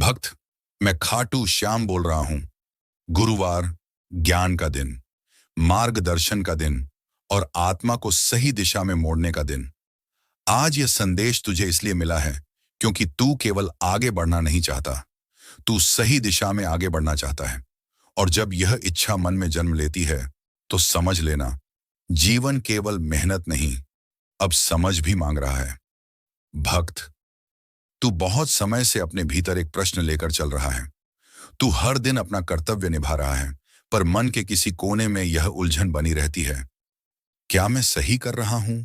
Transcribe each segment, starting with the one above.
भक्त, मैं खाटू श्याम बोल रहा हूं। गुरुवार, ज्ञान का दिन, मार्गदर्शन का दिन और आत्मा को सही दिशा में मोड़ने का दिन। आज यह संदेश तुझे इसलिए मिला है क्योंकि तू केवल आगे बढ़ना नहीं चाहता, तू सही दिशा में आगे बढ़ना चाहता है। और जब यह इच्छा मन में जन्म लेती है तो समझ लेना, जीवन केवल मेहनत नहीं, अब समझ भी मांग रहा है। भक्त, तू बहुत समय से अपने भीतर एक प्रश्न लेकर चल रहा है। तू हर दिन अपना कर्तव्य निभा रहा है, पर मन के किसी कोने में यह उलझन बनी रहती है। क्या मैं सही कर रहा हूं?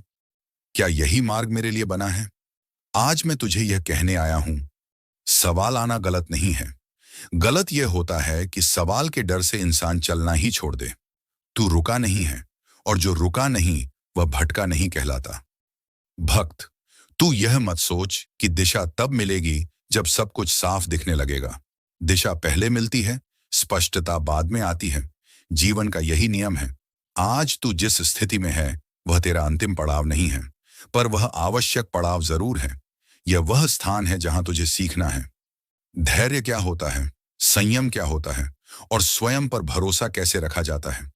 क्या यही मार्ग मेरे लिए बना है? आज मैं तुझे यह कहने आया हूं, सवाल आना गलत नहीं है। गलत यह होता है कि सवाल के डर से इंसान चलना ही छोड़ दे। तू रुका नहीं है, और जो रुका नहीं वह भटका नहीं कहलाता। भक्त, तू यह मत सोच कि दिशा तब मिलेगी जब सब कुछ साफ दिखने लगेगा। दिशा पहले मिलती है, स्पष्टता बाद में आती है। जीवन का यही नियम है। आज तू जिस स्थिति में है वह तेरा अंतिम पड़ाव नहीं है, पर वह आवश्यक पड़ाव जरूर है। यह वह स्थान है जहां तुझे सीखना है धैर्य क्या होता है, संयम क्या होता है और स्वयं पर भरोसा कैसे रखा जाता है।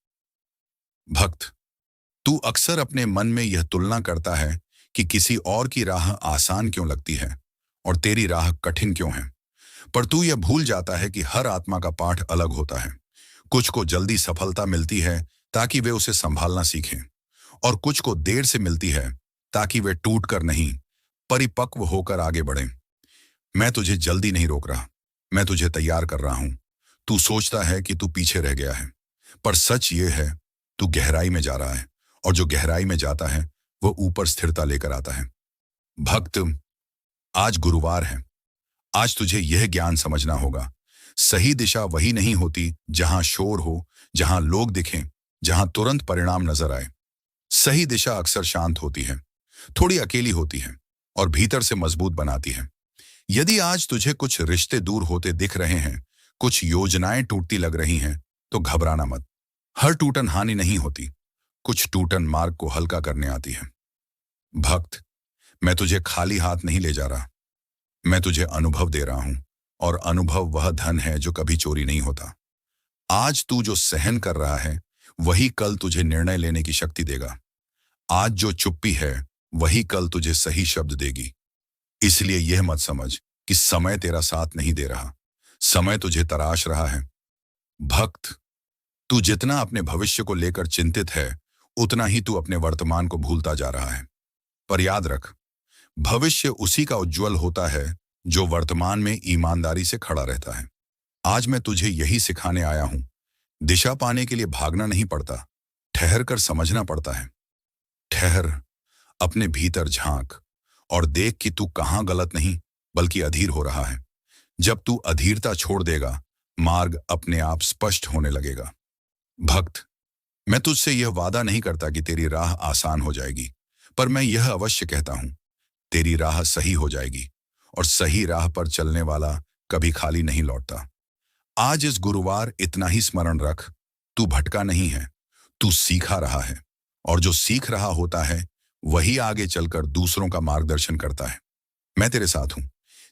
भक्त, तू अक्सर अपने मन में यह तुलना करता है कि किसी और की राह आसान क्यों लगती है और तेरी राह कठिन क्यों है। पर तू यह भूल जाता है कि हर आत्मा का पाठ अलग होता है। कुछ को जल्दी सफलता मिलती है ताकि वे उसे संभालना सीखें, और कुछ को देर से मिलती है ताकि वे टूट कर नहीं, परिपक्व होकर आगे बढ़ें। मैं तुझे जल्दी नहीं रोक रहा, मैं तुझे तैयार कर रहा हूं। तू सोचता है कि तू पीछे रह गया है, पर सच ये है, तू गहराई में जा रहा है, और जो गहराई में जाता है वह ऊपर स्थिरता लेकर आता है। भक्त, आज गुरुवार है। आज तुझे यह ज्ञान समझना होगा, सही दिशा वही नहीं होती जहां शोर हो, जहां लोग दिखें, जहां तुरंत परिणाम नजर आए। सही दिशा अक्सर शांत होती है, थोड़ी अकेली होती है और भीतर से मजबूत बनाती है। यदि आज तुझे कुछ रिश्ते दूर होते दिख रहे हैं, कुछ योजनाएं टूटती लग रही हैं, तो घबराना मत। हर टूटन हानि नहीं होती, कुछ टूटन मार्ग को हल्का करने आती है। भक्त, मैं तुझे खाली हाथ नहीं ले जा रहा, मैं तुझे अनुभव दे रहा हूं, और अनुभव वह धन है जो कभी चोरी नहीं होता। आज तू जो सहन कर रहा है वही कल तुझे निर्णय लेने की शक्ति देगा। आज जो चुप्पी है वही कल तुझे सही शब्द देगी। इसलिए यह मत समझ कि समय तेरा साथ नहीं दे रहा, समय तुझे तराश रहा है। भक्त, तू जितना अपने भविष्य को लेकर चिंतित है उतना ही तू अपने वर्तमान को भूलता जा रहा है। पर याद रख, भविष्य उसी का उज्जवल होता है जो वर्तमान में ईमानदारी से खड़ा रहता है। आज मैं तुझे यही सिखाने आया हूं, दिशा पाने के लिए भागना नहीं पड़ता, ठहर कर समझना पड़ता है। ठहर, अपने भीतर झांक और देख कि तू कहां गलत नहीं बल्कि अधीर हो रहा है। जब तू अधीरता छोड़ देगा, मार्ग अपने आप स्पष्ट होने लगेगा। भक्त, मैं तुझसे यह वादा नहीं करता कि तेरी राह आसान हो जाएगी, पर मैं यह अवश्य कहता हूं, तेरी राह सही हो जाएगी, और सही राह पर चलने वाला कभी खाली नहीं लौटता। आज इस गुरुवार इतना ही स्मरण रख, तू भटका नहीं है, तू सीखा रहा है, और जो सीख रहा होता है वही आगे चलकर दूसरों का मार्गदर्शन करता है। मैं तेरे साथ हूं,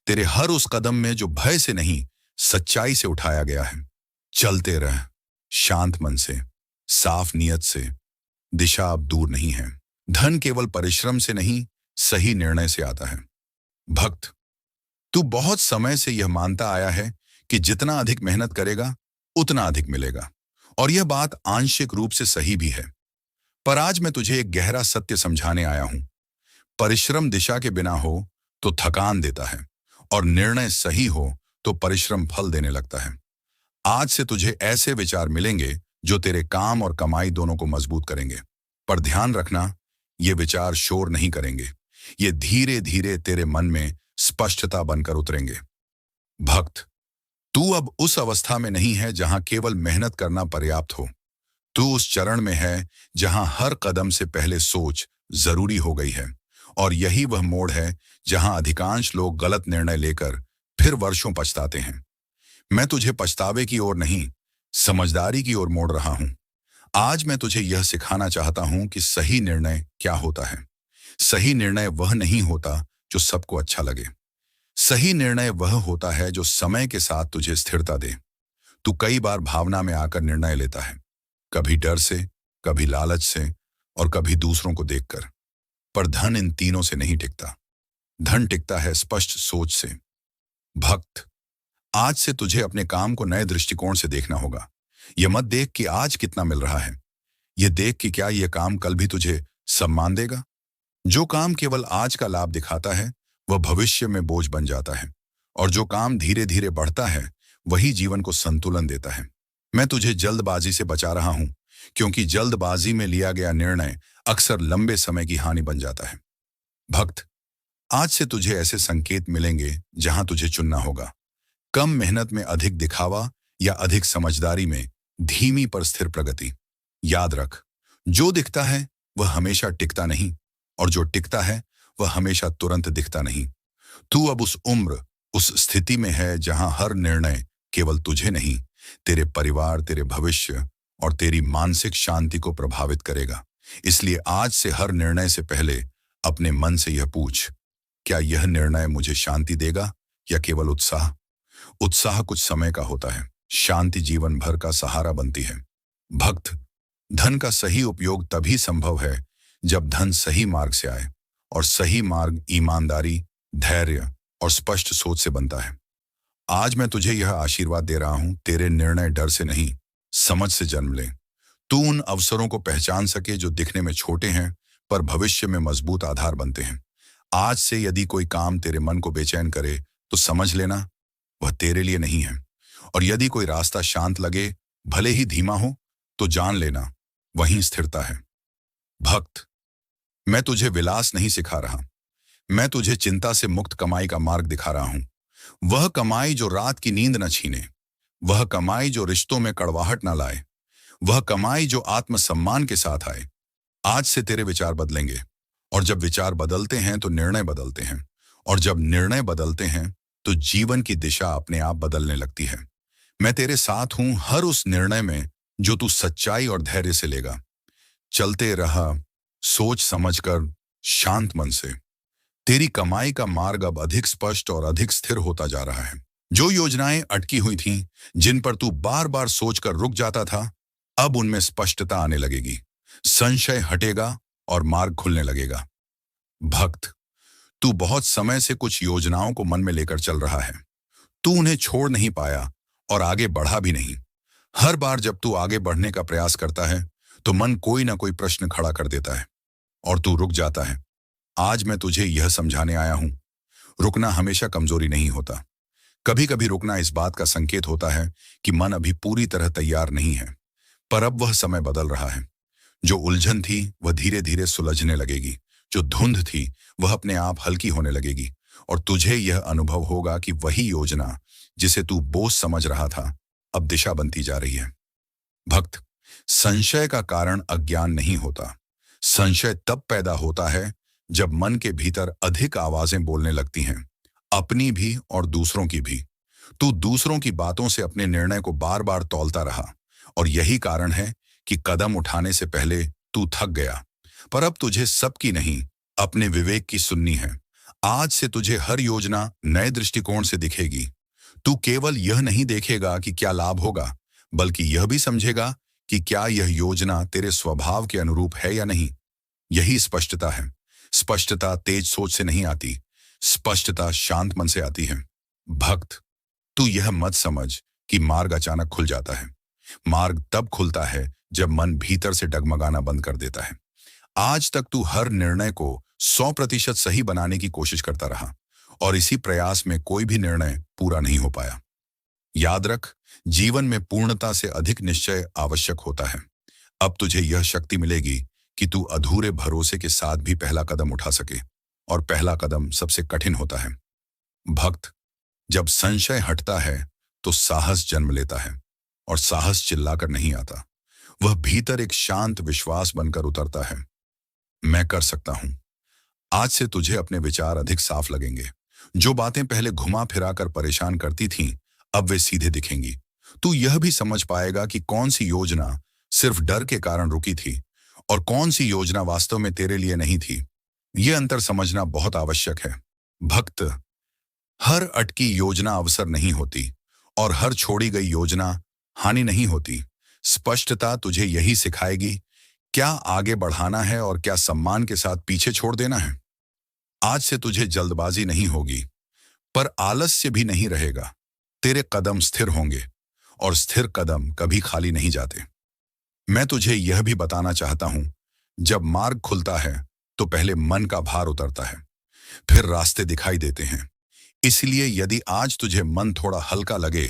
तेरे हर उस कदम में जो भय से नहीं, सच्चाई से उठाया गया है। चलते रह, शांत मन से, साफ नियत से। दिशा अब दूर नहीं है। धन केवल परिश्रम से नहीं, सही निर्णय से आता है। भक्त, तू बहुत समय से यह मानता आया है कि जितना अधिक मेहनत करेगा उतना अधिक मिलेगा, और यह बात आंशिक रूप से सही भी है। पर आज मैं तुझे एक गहरा सत्य समझाने आया हूं। परिश्रम दिशा के बिना हो तो थकान देता है, और निर्णय सही हो तो परिश्रम फल देने लगता है। आज से तुझे ऐसे विचार मिलेंगे जो तेरे काम और कमाई दोनों को मजबूत करेंगे। पर ध्यान रखना, ये विचार शोर नहीं करेंगे, ये धीरे धीरे तेरे मन में स्पष्टता बनकर उतरेंगे। भक्त, तू अब उस अवस्था में नहीं है जहां केवल मेहनत करना पर्याप्त हो। तू उस चरण में है जहां हर कदम से पहले सोच जरूरी हो गई है, और यही वह मोड़ है जहां अधिकांश लोग गलत निर्णय लेकर फिर वर्षों पछताते हैं। मैं तुझे पछतावे की ओर नहीं, समझदारी की ओर मोड़ रहा हूं। आज मैं तुझे यह सिखाना चाहता हूं कि सही निर्णय क्या होता है। सही निर्णय वह नहीं होता जो सबको अच्छा लगे। सही निर्णय वह होता है जो समय के साथ तुझे स्थिरता दे। तू कई बार भावना में आकर निर्णय लेता है, कभी डर से, कभी लालच से और कभी दूसरों को देखकर। पर धन इन तीनों से नहीं टिकता। धन टिकता है स्पष्ट सोच से। भक्त, आज से तुझे अपने काम को नए दृष्टिकोण से देखना होगा। यह मत देख कि आज कितना मिल रहा है, यह देख कि क्या यह काम कल भी तुझे सम्मान देगा। जो काम केवल आज का लाभ दिखाता है वह भविष्य में बोझ बन जाता है, और जो काम धीरे धीरे बढ़ता है वही जीवन को संतुलन देता है। मैं तुझे जल्दबाजी से बचा रहा हूं, क्योंकि जल्दबाजी में लिया गया निर्णय अक्सर लंबे समय की हानि बन जाता है। भक्त, आज से तुझे ऐसे संकेत मिलेंगे जहां तुझे चुनना होगा। कम मेहनत में अधिक दिखावा या अधिक समझदारी में धीमी पर स्थिर प्रगति। याद रख, जो दिखता है वह हमेशा टिकता नहीं, और जो टिकता है वह हमेशा तुरंत दिखता नहीं। तू अब उस उम्र, उस स्थिति में है जहां हर निर्णय केवल तुझे नहीं, तेरे परिवार, तेरे भविष्य और तेरी मानसिक शांति को प्रभावित करेगा। इसलिए आज से हर निर्णय से पहले अपने मन से यह पूछ, क्या यह निर्णय मुझे शांति देगा या केवल उत्साह? उत्साह कुछ समय का होता है, शांति जीवन भर का सहारा बनती है। भक्त, धन का सही उपयोग तभी संभव है जब धन सही मार्ग से आए, और सही मार्ग ईमानदारी, धैर्य और स्पष्ट सोच से बनता है। आज मैं तुझे यह आशीर्वाद दे रहा हूं, तेरे निर्णय डर से नहीं, समझ से जन्म ले। तू उन अवसरों को पहचान सके जो दिखने में छोटे हैं पर भविष्य में मजबूत आधार बनते हैं। आज से यदि कोई काम तेरे मन को बेचैन करे तो समझ लेना वह तेरे लिए नहीं है, और यदि कोई रास्ता शांत लगे, भले ही धीमा हो, तो जान लेना वहीं स्थिरता है। भक्त, मैं तुझे विलास नहीं सिखा रहा, मैं तुझे चिंता से मुक्त कमाई का मार्ग दिखा रहा हूं। वह कमाई जो रात की नींद न छीने, वह कमाई जो रिश्तों में कड़वाहट न लाए, वह कमाई जो आत्मसम्मान के साथ आए। आज से तेरे विचार बदलेंगे, और जब विचार बदलते हैं तो निर्णय बदलते हैं, और जब निर्णय बदलते हैं तो जीवन की दिशा अपने आप बदलने लगती है। मैं तेरे साथ हूं हर उस निर्णय में जो तू सच्चाई और धैर्य से लेगा। चलते रहा, सोच समझकर, शांत मन से। तेरी कमाई का मार्ग अब अधिक स्पष्ट और अधिक स्थिर होता जा रहा है। जो योजनाएं अटकी हुई थीं, जिन पर तू बार बार सोचकर रुक जाता था, अब उनमें स्पष्टता आने लगेगी, संशय हटेगा और मार्ग खुलने लगेगा। भक्त, तू बहुत समय से कुछ योजनाओं को मन में लेकर चल रहा है। तू उन्हें छोड़ नहीं पाया और आगे बढ़ा भी नहीं। हर बार जब तू आगे बढ़ने का प्रयास करता है तो मन कोई ना कोई प्रश्न खड़ा कर देता है और तू रुक जाता है। आज मैं तुझे यह समझाने आया हूं, रुकना हमेशा कमजोरी नहीं होता। कभी कभी रुकना इस बात का संकेत होता है कि मन अभी पूरी तरह तैयार नहीं है, पर अब वह समय बदल रहा है। जो उलझन थी वह धीरे धीरे सुलझने लगेगी, जो धुंध थी वह अपने आप हल्की होने लगेगी, और तुझे यह अनुभव होगा कि वही योजना जिसे तू बोझ समझ रहा था अब दिशा बनती जा रही है। भक्त, संशय का कारण अज्ञान नहीं होता। संशय तब पैदा होता है जब मन के भीतर अधिक आवाजें बोलने लगती हैं, अपनी भी और दूसरों की भी। तू दूसरों की बातों से अपने निर्णय को बार बार तौलता रहा, और यही कारण है कि कदम उठाने से पहले तू थक गया। पर अब तुझे सबकी नहीं, अपने विवेक की सुननी है। आज से तुझे हर योजना नए दृष्टिकोण से दिखेगी। तू केवल यह नहीं देखेगा कि क्या लाभ होगा, बल्कि यह भी समझेगा कि क्या यह योजना तेरे स्वभाव के अनुरूप है या नहीं। यही स्पष्टता है। स्पष्टता तेज सोच से नहीं आती, स्पष्टता शांत मन से आती है। भक्त, तू यह मत समझ कि मार्ग अचानक खुल जाता है। मार्ग तब खुलता है जब मन भीतर से डगमगाना बंद कर देता है। आज तक तू हर निर्णय को 100% सही बनाने की कोशिश करता रहा, और इसी प्रयास में कोई भी निर्णय पूरा नहीं हो पाया। याद रख, जीवन में पूर्णता से अधिक निश्चय आवश्यक होता है। अब तुझे यह शक्ति मिलेगी कि तू अधूरे भरोसे के साथ भी पहला कदम उठा सके, और पहला कदम सबसे कठिन होता है। भक्त, जब संशय हटता है तो साहस जन्म लेता है, और साहस चिल्लाकर नहीं आता, वह भीतर एक शांत विश्वास बनकर उतरता है। मैं कर सकता हूं। आज से तुझे अपने विचार अधिक साफ लगेंगे। जो बातें पहले घुमा फिरा कर परेशान करती थीं, अब वे सीधे दिखेंगी। तू यह भी समझ पाएगा कि कौन सी योजना सिर्फ डर के कारण रुकी थी और कौन सी योजना वास्तव में तेरे लिए नहीं थी। यह अंतर समझना बहुत आवश्यक है। भक्त, हर अटकी योजना अवसर नहीं होती और हर छोड़ी गई योजना हानि नहीं होती। स्पष्टता तुझे यही सिखाएगी, क्या आगे बढ़ाना है और क्या सम्मान के साथ पीछे छोड़ देना है। आज से तुझे जल्दबाजी नहीं होगी, पर आलस्य भी नहीं रहेगा। तेरे कदम स्थिर होंगे और स्थिर कदम कभी खाली नहीं जाते। मैं तुझे यह भी बताना चाहता हूं, जब मार्ग खुलता है तो पहले मन का भार उतरता है, फिर रास्ते दिखाई देते हैं। इसलिए यदि आज तुझे मन थोड़ा हल्का लगे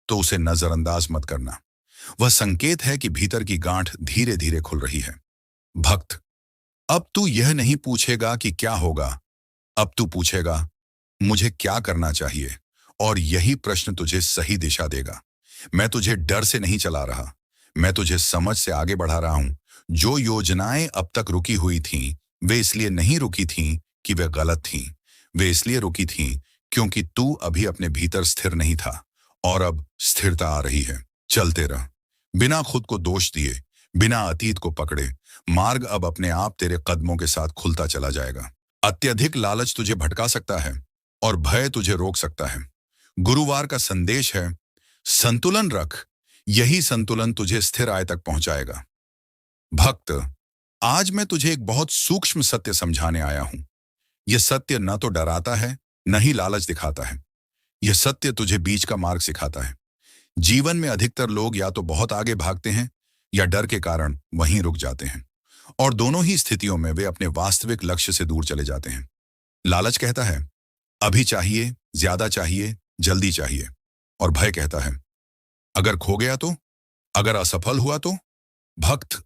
तो उसे नजरअंदाज मत करना। वह संकेत है कि भीतर की गांठ धीरे धीरे खुल रही है। भक्त, अब तू यह नहीं पूछेगा कि क्या होगा, अब तू पूछेगा मुझे क्या करना चाहिए, और यही प्रश्न तुझे सही दिशा देगा। मैं तुझे डर से नहीं चला रहा, मैं तुझे समझ से आगे बढ़ा रहा हूं। जो योजनाएं अब तक रुकी हुई थीं, वे इसलिए नहीं रुकी थीं कि वे गलत थीं, वे इसलिए रुकी थीं क्योंकि तू अभी अपने भीतर स्थिर नहीं था, और अब स्थिरता आ रही है। चलते रह, बिना खुद को दोष दिए, बिना अतीत को पकड़े। मार्ग अब अपने आप तेरे कदमों के साथ खुलता चला जाएगा। अत्यधिक लालच तुझे भटका सकता है और भय तुझे रोक सकता है। गुरुवार का संदेश है, संतुलन रख, यही संतुलन तुझे स्थिर आय तक पहुंचाएगा। भक्त, आज मैं तुझे एक बहुत सूक्ष्म सत्य समझाने आया हूं। यह सत्य न तो डराता है, न ही लालच दिखाता है। यह सत्य तुझे बीच का मार्ग सिखाता है। जीवन में अधिकतर लोग या तो बहुत आगे भागते हैं या डर के कारण वहीं रुक जाते हैं, और दोनों ही स्थितियों में वे अपने वास्तविक लक्ष्य से दूर चले जाते हैं। लालच कहता है अभी चाहिए, ज्यादा चाहिए, जल्दी चाहिए, और भय कहता है अगर खो गया तो, अगर असफल हुआ तो। भक्त,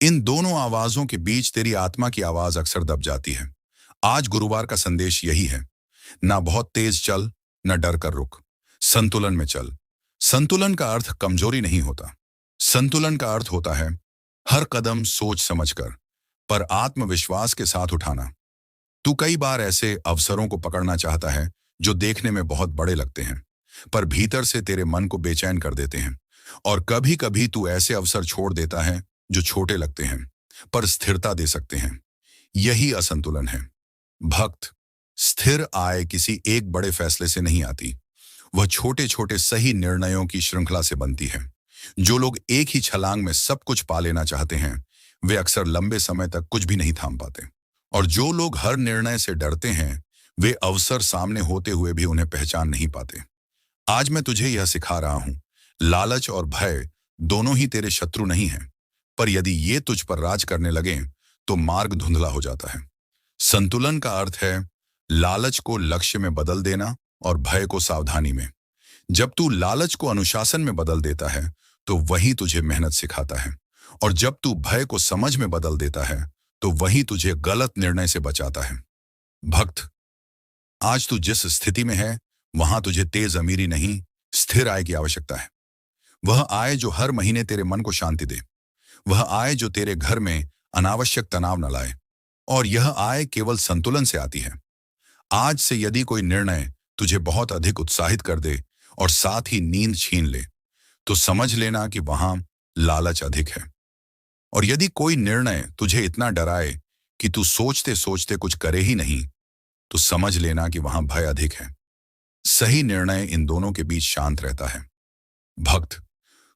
इन दोनों आवाजों के बीच तेरी आत्मा की आवाज अक्सर दब जाती है। आज गुरुवार का संदेश यही है, ना बहुत तेज चल, न डर कर रुक, संतुलन में चल। संतुलन का अर्थ कमजोरी नहीं होता। संतुलन का अर्थ होता है हर कदम सोच समझकर, पर आत्मविश्वास के साथ उठाना। तू कई बार ऐसे अवसरों को पकड़ना चाहता है जो देखने में बहुत बड़े लगते हैं, पर भीतर से तेरे मन को बेचैन कर देते हैं। और कभी कभी तू ऐसे अवसर छोड़ देता है जो छोटे लगते हैं, पर स्थिरता दे सकते हैं। यही असंतुलन है। भक्त, स्थिर आय किसी एक बड़े फैसले से नहीं आती, वह छोटे छोटे सही निर्णयों की श्रृंखला से बनती है। जो लोग एक ही छलांग में सब कुछ पा लेना चाहते हैं, वे अक्सर लंबे समय तक कुछ भी नहीं थाम पाते। और जो लोग हर निर्णय से डरते हैं, वे अवसर सामने होते हुए भी उन्हें पहचान नहीं पाते। आज मैं तुझे यह सिखा रहा हूं, लालच और भय दोनों ही तेरे शत्रु नहीं हैं, पर यदि ये तुझ पर राज करने लगे तो मार्ग धुंधला हो जाता है। संतुलन का अर्थ है लालच को लक्ष्य में बदल देना और भय को सावधानी में। जब तू लालच को अनुशासन में बदल देता है तो वही तुझे मेहनत सिखाता है, और जब तू भय को समझ में बदल देता है तो वही तुझे गलत निर्णय से बचाता है। भक्त, आज तू जिस स्थिति में है वहां तुझे तेज अमीरी नहीं, स्थिर आय की आवश्यकता है। वह आय जो हर महीने तेरे मन को शांति दे, वह आय जो तेरे घर में अनावश्यक तनाव न लाए, और यह आय केवल संतुलन से आती है। आज से यदि कोई निर्णय तुझे बहुत अधिक उत्साहित कर दे और साथ ही नींद छीन ले, तो समझ लेना कि वहां लालच अधिक है। और यदि कोई निर्णय तुझे इतना डराए कि तू सोचते सोचते कुछ करे ही नहीं, तो समझ लेना कि वहां भय अधिक है। सही निर्णय इन दोनों के बीच शांत रहता है। भक्त,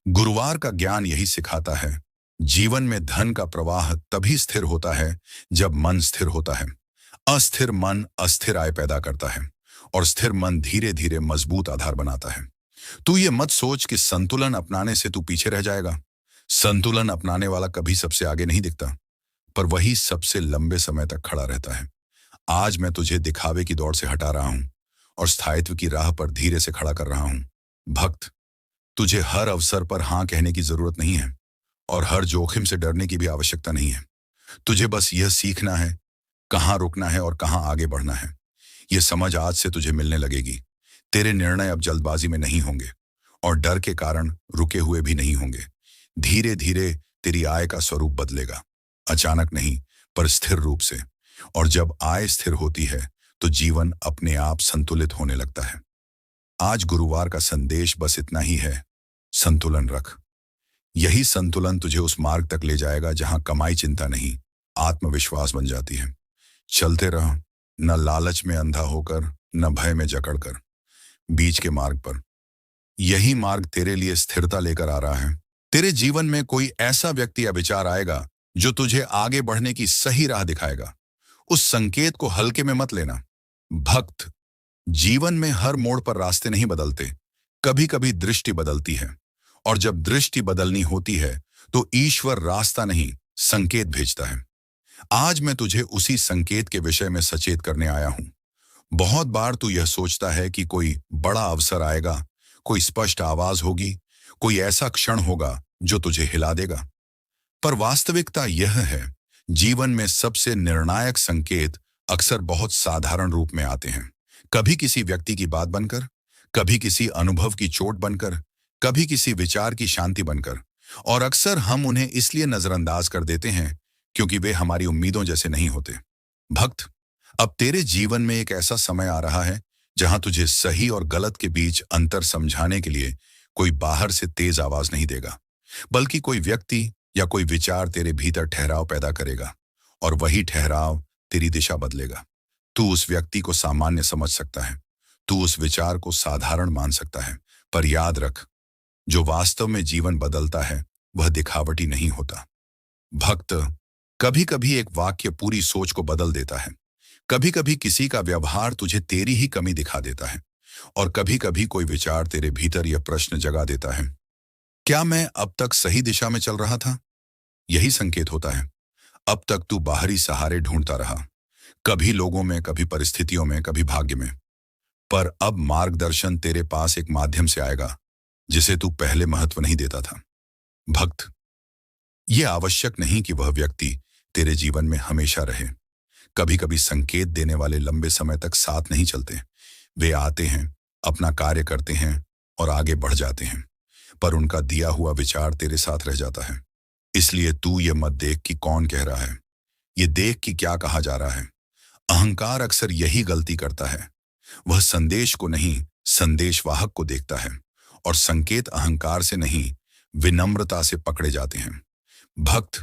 गुरुवार का ज्ञान यही सिखाता है, जीवन में धन का प्रवाह तभी स्थिर होता है जब मन स्थिर होता है। अस्थिर मन अस्थिर आय पैदा करता है, और स्थिर मन धीरे धीरे मजबूत आधार बनाता है। तू ये मत सोच कि संतुलन अपनाने से तू पीछे रह जाएगा। संतुलन अपनाने वाला कभी सबसे आगे नहीं दिखता, पर वही सबसे लंबे समय तक खड़ा रहता है। आज मैं तुझे दिखावे की दौड़ से हटा रहा हूं और स्थायित्व की राह पर धीरे से खड़ा कर रहा हूं। भक्त, तुझे हर अवसर पर हां कहने की जरूरत नहीं है, और हर जोखिम से डरने की भी आवश्यकता नहीं है। तुझे बस यह सीखना है कहां रुकना है और कहां आगे बढ़ना है। यह समझ आज से तुझे मिलने लगेगी। तेरे निर्णय अब जल्दबाजी में नहीं होंगे, और डर के कारण रुके हुए भी नहीं होंगे। धीरे धीरे तेरी आय का स्वरूप बदलेगा, अचानक नहीं, पर स्थिर रूप से। और जब आय स्थिर होती है तो जीवन अपने आप संतुलित होने लगता है। आज गुरुवार का संदेश बस इतना ही है, संतुलन रख। यही संतुलन तुझे उस मार्ग तक ले जाएगा जहां कमाई चिंता नहीं, आत्मविश्वास बन जाती है। चलते रहो, न लालच में अंधा होकर, न भय में जकड़कर, बीच के मार्ग पर। यही मार्ग तेरे लिए स्थिरता लेकर आ रहा है। तेरे जीवन में कोई ऐसा व्यक्ति या विचार आएगा जो तुझे आगे बढ़ने की सही राह दिखाएगा। उस संकेत को हल्के में मत लेना। भक्त, जीवन में हर मोड़ पर रास्ते नहीं बदलते, कभी कभी दृष्टि बदलती है। और जब दृष्टि बदलनी होती है तो ईश्वर रास्ता नहीं, संकेत भेजता है। आज मैं तुझे उसी संकेत के विषय में सचेत करने आया हूं। बहुत बार तू यह सोचता है कि कोई बड़ा अवसर आएगा, कोई स्पष्ट आवाज होगी, कोई ऐसा क्षण होगा जो तुझे हिला देगा। पर वास्तविकता यह है, जीवन में सबसे निर्णायक संकेत अक्सर बहुत साधारण रूप में आते हैं। कभी किसी व्यक्ति की बात बनकर, कभी किसी अनुभव की चोट बनकर, कभी किसी विचार की शांति बनकर। और अक्सर हम उन्हें इसलिए नजरअंदाज कर देते हैं क्योंकि वे हमारी उम्मीदों जैसे नहीं होते। भक्त, अब तेरे जीवन में एक ऐसा समय आ रहा है जहां तुझे सही और गलत के बीच अंतर समझाने के लिए कोई बाहर से तेज आवाज नहीं देगा, बल्कि कोई व्यक्ति या कोई विचार तेरे भीतर ठहराव पैदा करेगा, और वही ठहराव तेरी दिशा बदलेगा। तू उस व्यक्ति को सामान्य समझ सकता है, तू उस विचार को साधारण मान सकता है, पर याद रख, जो वास्तव में जीवन बदलता है वह दिखावटी नहीं होता। भक्त, कभी कभी एक वाक्य पूरी सोच को बदल देता है, कभी कभी किसी का व्यवहार तुझे तेरी ही कमी दिखा देता है, और कभी कभी कोई विचार तेरे भीतर यह प्रश्न जगा देता है, क्या मैं अब तक सही दिशा में चल रहा था? यही संकेत होता है। अब तक तू बाहरी सहारे ढूंढता रहा, कभी लोगों में, कभी परिस्थितियों में, कभी भाग्य में। पर अब मार्गदर्शन तेरे पास एक माध्यम से आएगा जिसे तू पहले महत्व नहीं देता था। भक्त, यह आवश्यक नहीं कि वह व्यक्ति तेरे जीवन में हमेशा रहे। कभी कभी संकेत देने वाले लंबे समय तक साथ नहीं चलते। वे आते हैं, अपना कार्य करते हैं और आगे बढ़ जाते हैं, पर उनका दिया हुआ विचार तेरे साथ रह जाता है। इसलिए तू ये मत देख कि कौन कह रहा है, ये देख कि क्या कहा जा रहा है। अहंकार अक्सर यही गलती करता है, वह संदेश को नहीं, संदेशवाहक को देखता है, और संकेत अहंकार से नहीं, विनम्रता से पकड़े जाते हैं। भक्त,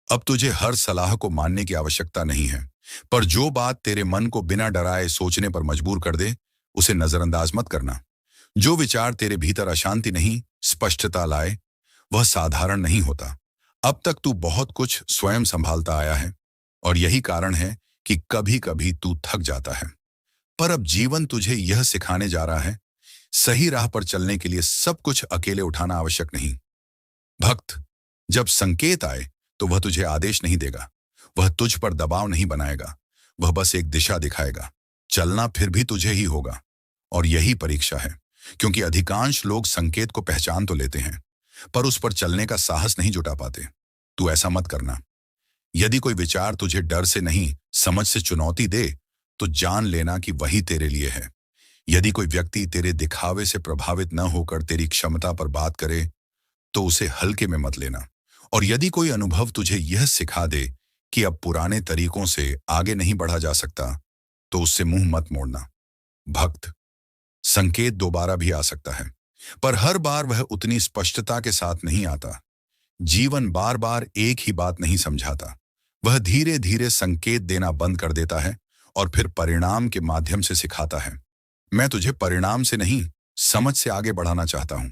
अब तुझे हर सलाह को मानने की आवश्यकता नहीं है, पर जो बात तेरे मन को बिना डराए सोचने पर मजबूर कर दे, उसे नजरअंदाज मत करना। जो विचार तेरे भीतर अशांति नहीं, स्पष्टता लाए, वह साधारण नहीं होता। अब तक तू बहुत कुछ स्वयं संभालता आया है, और यही कारण है कि कभी कभी तू थक जाता है। पर अब जीवन तुझे यह सिखाने जा रहा है, सही राह पर चलने के लिए सब कुछ अकेले उठाना आवश्यक नहीं। भक्त, जब संकेत आए तो वह तुझे आदेश नहीं देगा, वह तुझ पर दबाव नहीं बनाएगा, वह बस एक दिशा दिखाएगा। चलना फिर भी तुझे ही होगा, और यही परीक्षा है, क्योंकि अधिकांश लोग संकेत को पहचान तो लेते हैं, पर उस पर चलने का साहस नहीं जुटा पाते। तू ऐसा मत करना। यदि कोई विचार तुझे डर से नहीं, समझ से चुनौती दे, तो जान लेना कि वही तेरे लिए है। यदि कोई व्यक्ति तेरे दिखावे से प्रभावित न होकर तेरी क्षमता पर बात करे, तो उसे हल्के में मत लेना। और यदि कोई अनुभव तुझे यह सिखा दे कि अब पुराने तरीकों से आगे नहीं बढ़ा जा सकता, तो उससे मुंह मत मोड़ना। भक्त, संकेत दोबारा भी आ सकता है, पर हर बार वह उतनी स्पष्टता के साथ नहीं आता। जीवन बार बार एक ही बात नहीं समझाता, वह धीरे धीरे संकेत देना बंद कर देता है और फिर परिणाम के माध्यम से सिखाता है। मैं तुझे परिणाम से नहीं, समझ से आगे बढ़ाना चाहता हूं।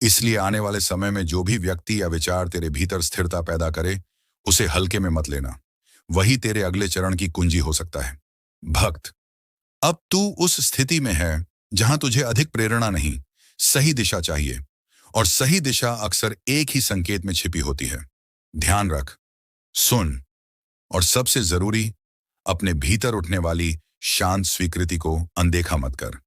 इसलिए आने वाले समय में जो भी व्यक्ति या विचार तेरे भीतर स्थिरता पैदा करे, उसे हल्के में मत लेना। वही तेरे अगले चरण की कुंजी हो सकता है। भक्त, अब तू उस स्थिति में है जहां तुझे अधिक प्रेरणा नहीं, सही दिशा चाहिए, और सही दिशा अक्सर एक ही संकेत में छिपी होती है। ध्यान रख, सुन, और सबसे जरूरी, अपने भीतर उठने वाली शांत स्वीकृति को अनदेखा मत कर।